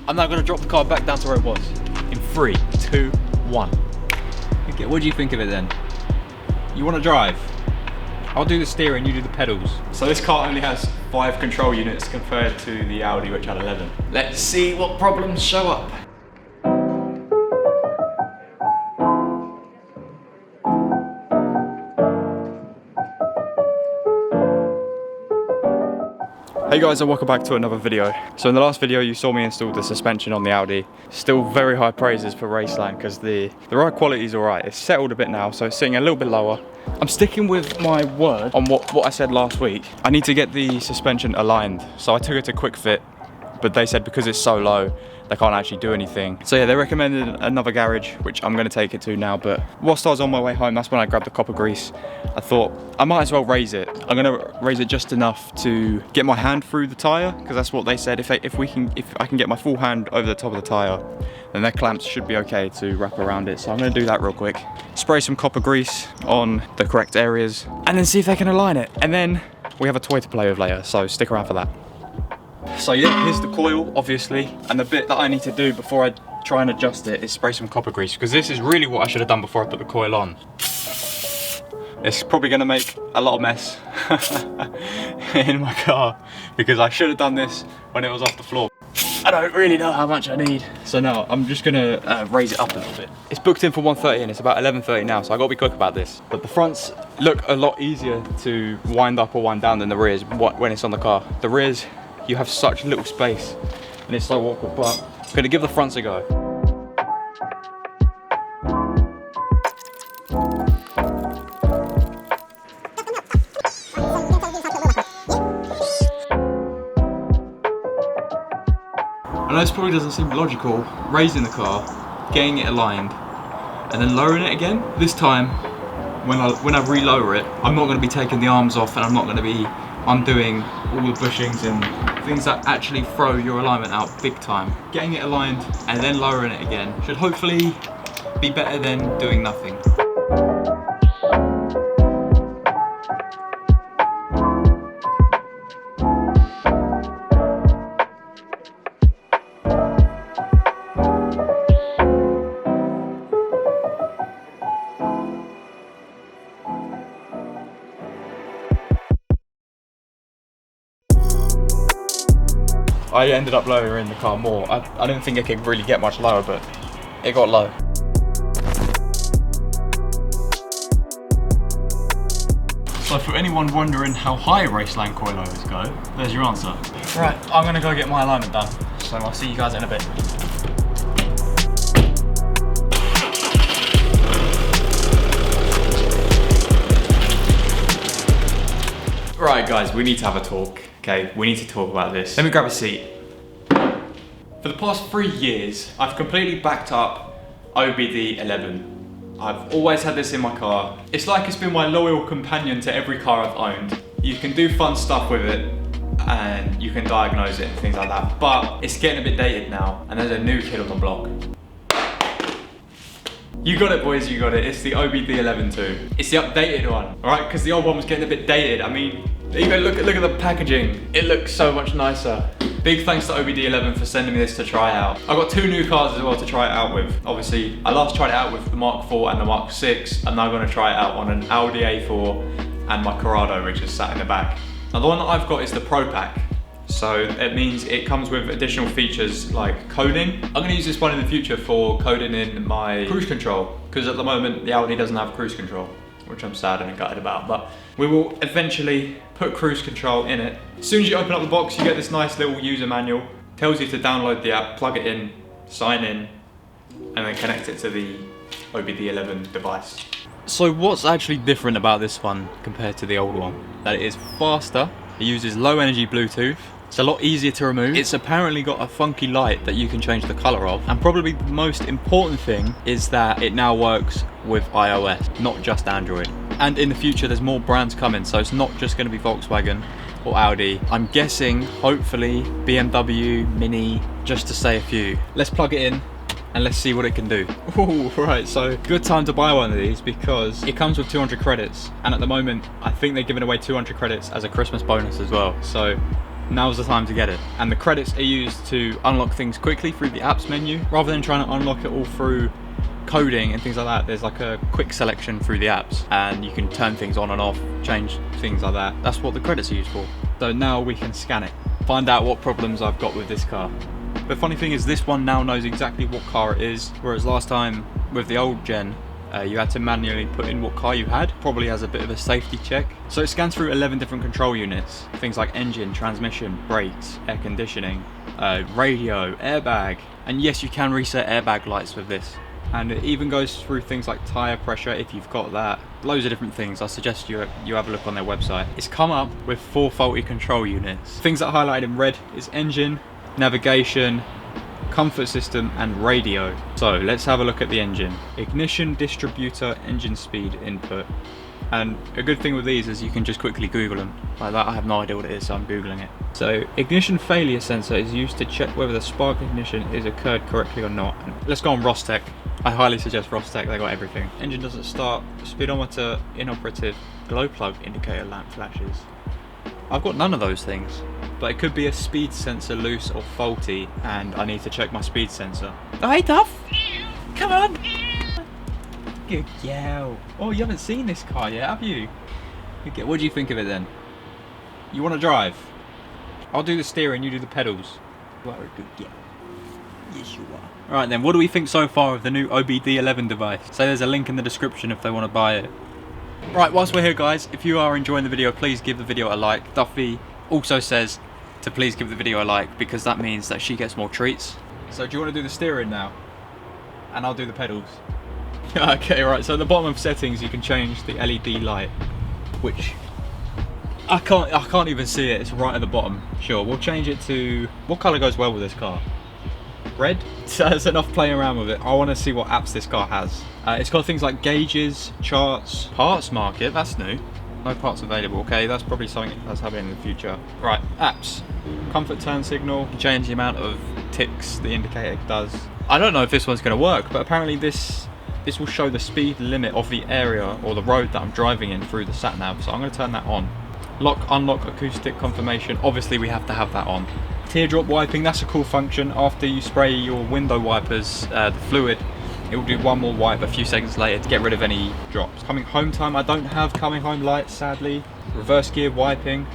I'm now going to drop the car back down to where it was. In 3, 2, 1. Okay, what do you think of it then? You want to drive? I'll do the steering, you do the pedals. So this car only has 5 control units compared to the Audi, which had 11. Let's see what problems show up. Hey guys, and welcome back to another video. So in the last video you saw me install the suspension on the Audi. Still very high praises for Raceline because the ride quality is alright. It's settled a bit now, so it's sitting a little bit lower. I'm sticking with my word on what I said last week. I need to get the suspension aligned. So I took it to Quick Fit, but they said because it's so low, they can't actually do anything. So yeah, they recommended another garage, which I'm gonna take it to now, but whilst I was on my way home, that's when I grabbed the copper grease. I thought, I might as well raise it. I'm gonna raise it just enough to get my hand through the tire, because that's what they said. If I can get my full hand over the top of the tire, then their clamps should be okay to wrap around it. So I'm gonna do that real quick. Spray some copper grease on the correct areas, and then see if they can align it. And then we have a toy to play with later, so stick around for that. So yeah, here's the coil, obviously, and the bit that I need to do before I try and adjust it is spray some copper grease, because this is really what I should have done before I put the coil on. It's probably going to make a lot of mess in my car, because I should have done this when it was off the floor. I don't really know how much I need, so now I'm just going to raise it up a little bit. It's booked in for 1:30 and it's about 11:30 now, so I got to be quick about this. But the fronts look a lot easier to wind up or wind down than the rears when it's on the car. The rears, you have such little space and it's so awkward, but I'm gonna give the fronts a go. I know this probably doesn't seem logical, raising the car, getting it aligned, and then lowering it again. This time, when I re-lower it, I'm not gonna be taking the arms off and I'm not gonna be undoing all the bushings and things that actually throw your alignment out big time. Getting it aligned and then lowering it again should hopefully be better than doing nothing. I ended up lowering the car more. I didn't think it could really get much lower, but it got low. So for anyone wondering how high Raceline coilovers go, there's your answer. Right, I'm gonna go get my alignment done. So I'll see you guys in a bit. Right guys, we need to have a talk. Okay, we need to talk about this. Let me grab a seat. For the past 3 years, I've completely backed up OBDeleven. I've always had this in my car. It's like it's been my loyal companion to every car I've owned. You can do fun stuff with it and you can diagnose it and things like that, but it's getting a bit dated now and there's a new kid on the block. You got it boys, you got it. It's the OBDeleven 2. It's the updated one, alright? Because the old one was getting a bit dated. I mean, even look at the packaging. It looks so much nicer. Big thanks to OBDeleven for sending me this to try out. I've got 2 new cars as well to try it out with. Obviously, I last tried it out with the Mark IV and the Mark VI. I'm now going to try it out on an Audi A4 and my Corrado, which is sat in the back. Now the one that I've got is the Pro Pack. So it means it comes with additional features like coding. I'm going to use this one in the future for coding in my cruise control, because at the moment the Audi doesn't have cruise control, which I'm sad and gutted about, but we will eventually put cruise control in it. As soon as you open up the box, you get this nice little user manual. Tells you to download the app, plug it in, sign in, and then connect it to the OBDeleven device. So what's actually different about this one compared to the old one? That it is faster, it uses low energy Bluetooth, it's a lot easier to remove. It's apparently got a funky light that you can change the color of. And probably the most important thing is that it now works with iOS, not just Android. And in the future, there's more brands coming. So it's not just gonna be Volkswagen or Audi. I'm guessing, hopefully, BMW, Mini, just to say a few. Let's plug it in and let's see what it can do. Ooh, right, so good time to buy one of these because it comes with 200 credits. And at the moment, I think they're giving away 200 credits as a Christmas bonus as well. So now's the time to get it. And the credits are used to unlock things quickly through the apps menu, rather than trying to unlock it all through coding and things like that. There's like a quick selection through the apps, and you can turn things on and off, change things like that. That's what the credits are used for. So now we can scan it, find out what problems I've got with this car. The funny thing is this one now knows exactly what car it is, whereas last time with the old gen, you had to manually put in what car you had, probably as a bit of a safety check. So it scans through 11 different control units, things like engine, transmission, brakes, air conditioning, radio, airbag, and yes, you can reset airbag lights with this. And it even goes through things like tyre pressure if you've got that. Loads of different things. I suggest you have a look on their website. It's come up with 4 faulty control units. Things that are highlighted in red is engine, navigation, comfort system and radio. So let's have a look at the engine. Ignition distributor engine speed input. And a good thing with these is you can just quickly Google them. Like that, I have no idea what it is, so I'm Googling it. So ignition failure sensor is used to check whether the spark ignition is occurred correctly or not. Let's go on Rostec. I highly suggest Rostec, they got everything. Engine doesn't start, speedometer inoperative, glow plug indicator lamp flashes. I've got none of those things, but it could be a speed sensor loose or faulty, and I need to check my speed sensor. Oh, hey Duff! Come on! Good girl. Oh, you haven't seen this car yet, have you? What do you think of it then? You want to drive? I'll do the steering, you do the pedals. You are a good girl. Yes, you are. Alright then, what do we think so far of the new OBDeleven device? So there's a link in the description if they want to buy it. Right, whilst we're here guys, if you are enjoying the video, please give the video a like. Duffy also says to please give the video a like because that means that she gets more treats. So do you want to do the steering now? And I'll do the pedals. Okay, right, so at the bottom of settings you can change the LED light, which I can't even see it, it's right at the bottom. Sure, we'll change it to, what colour goes well with this car? Red? So that's enough playing around with it. I want to see what apps this car has. It's got things like gauges, charts, parts market, that's new. No parts available, okay, that's probably something that's happening in the future. Right, apps. Comfort turn signal, change the amount of ticks the indicator does. I don't know if this one's going to work, but apparently this will show the speed limit of the area or the road that I'm driving in through the sat nav, so I'm going to turn that on. Lock, unlock, acoustic confirmation, obviously we have to have that on. Teardrop wiping, that's a cool function. After you spray your window wipers, the fluid, it will do one more wipe a few seconds later to get rid of any drops. Coming home time, I don't have coming home lights sadly. Reverse gear wiping,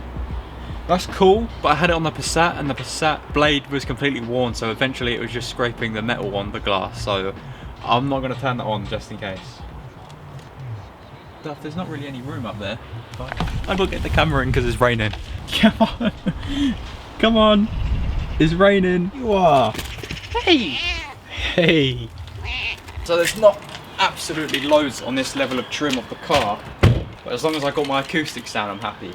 that's cool, but I had it on the Passat and the Passat blade was completely worn, so eventually it was just scraping the metal on the glass, so I'm not going to turn that on just in case. There's not really any room up there. I will get the camera in because it's raining. Come on. Come on. It's raining. You are. Hey. Hey. So there's not absolutely loads on this level of trim of the car, but as long as I got my acoustics down, I'm happy.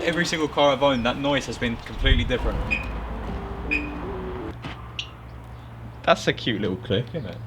Every single car I've owned, that noise has been completely different. That's a cute little clip, isn't it?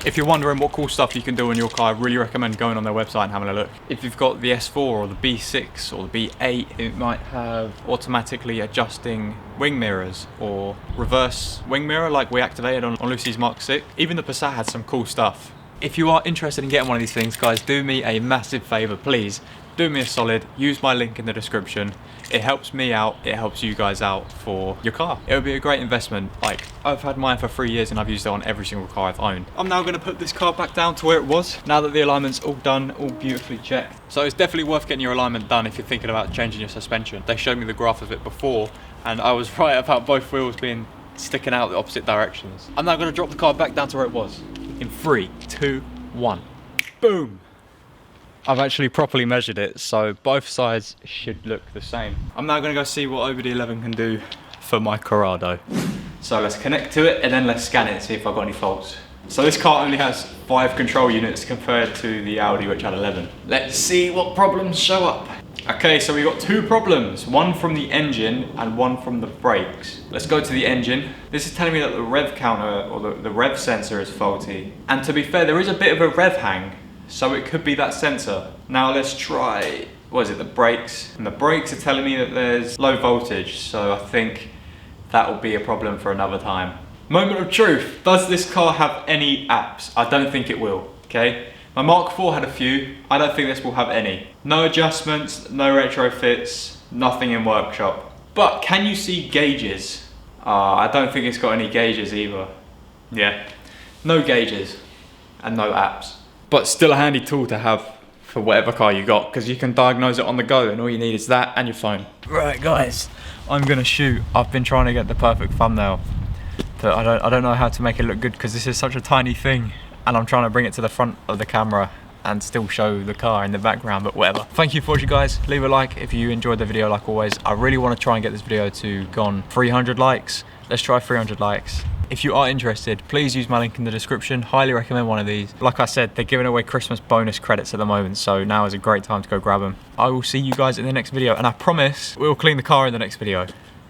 If you're wondering what cool stuff you can do in your car, I really recommend going on their website and having a look. If you've got the S4 or the B6 or the B8, it might have automatically adjusting wing mirrors or reverse wing mirror like we activated on Lucy's Mark 6. Even the Passat had some cool stuff. If you are interested in getting one of these things, guys, do me a massive favour, please. Do me a solid, use my link in the description. It helps me out, it helps you guys out for your car. It would be a great investment. Like, I've had mine for 3 years and I've used it on every single car I've owned. I'm now going to put this car back down to where it was, now that the alignment's all done, all beautifully checked. So it's definitely worth getting your alignment done if you're thinking about changing your suspension. They showed me the graph of it before, and I was right about both wheels being sticking out the opposite directions. I'm now going to drop the car back down to where it was. In 3, 2, 1. Boom! I've actually properly measured it, so both sides should look the same. I'm now going to go see what OBDeleven can do for my Corrado. So let's connect to it and then let's scan it and see if I've got any faults. So this car only has 5 control units compared to the Audi which had 11. Let's see what problems show up. Okay, so we got 2 problems, one from the engine and one from the brakes. Let's go to the engine. This is telling me that the rev counter or the rev sensor is faulty. And to be fair, there is a bit of a rev hang, so it could be that sensor. Now let's try, what is it, the brakes? And the brakes are telling me that there's low voltage, so I think that will be a problem for another time. Moment of truth, does this car have any apps? I don't think it will, okay? My Mark IV had a few. I don't think this will have any. No adjustments, no retrofits, nothing in workshop. But can you see gauges? I don't think it's got any gauges either. Yeah, no gauges and no apps. But still a handy tool to have for whatever car you got, because you can diagnose it on the go and all you need is that and your phone. Right guys, I'm gonna shoot. I've been trying to get the perfect thumbnail, but I don't know how to make it look good because this is such a tiny thing and I'm trying to bring it to the front of the camera and still show the car in the background, but whatever. Thank you for watching guys. Leave a like if you enjoyed the video like always. I really want to try and get this video to go on 300 likes. Let's try 300 likes. If you are interested, please use my link in the description. Highly recommend one of these. Like I said, they're giving away Christmas bonus credits at the moment, so now is a great time to go grab them. I will see you guys in the next video, and I promise we'll clean the car in the next video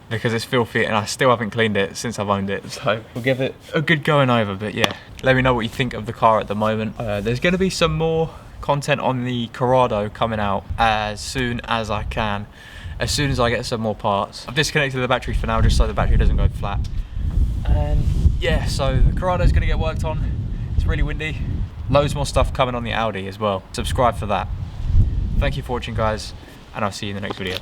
because it's filthy and I still haven't cleaned it since I've owned it. So we'll give it a good going over, but yeah. Let me know what you think of the car at the moment. There's gonna be some more content on the Corrado coming out as soon as I can. As soon as I get some more parts. I've disconnected the battery for now just so the battery doesn't go flat. And yeah, so the Corrado's gonna get worked on. It's really windy. Loads more stuff coming on the Audi as well. Subscribe for that. Thank you for watching guys, and I'll see you in the next video.